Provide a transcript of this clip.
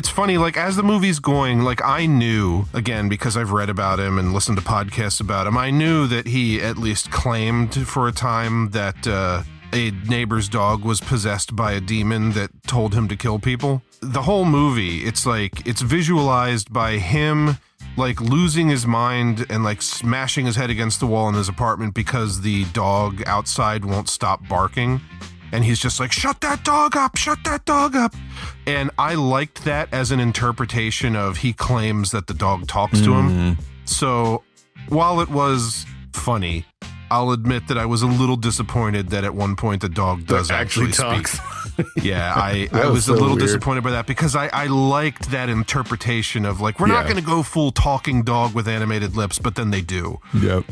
It's funny, like, as the movie's going, like, I knew, again, because I've read about him and listened to podcasts about him, I knew that he at least claimed for a time that a neighbor's dog was possessed by a demon that told him to kill people. The whole movie, it's like, it's visualized by him, like, losing his mind and, like, smashing his head against the wall in his apartment because the dog outside won't stop barking. And he's just like, shut that dog up, shut that dog up. And I liked that as an interpretation of he claims that the dog talks to him. So while it was funny, I'll admit that I was a little disappointed that at one point the dog does actually talks. speak. Yeah, I was so a little weird. disappointed by that because I liked that interpretation of like, we're not going to go full talking dog with animated lips, but then they do. Yep.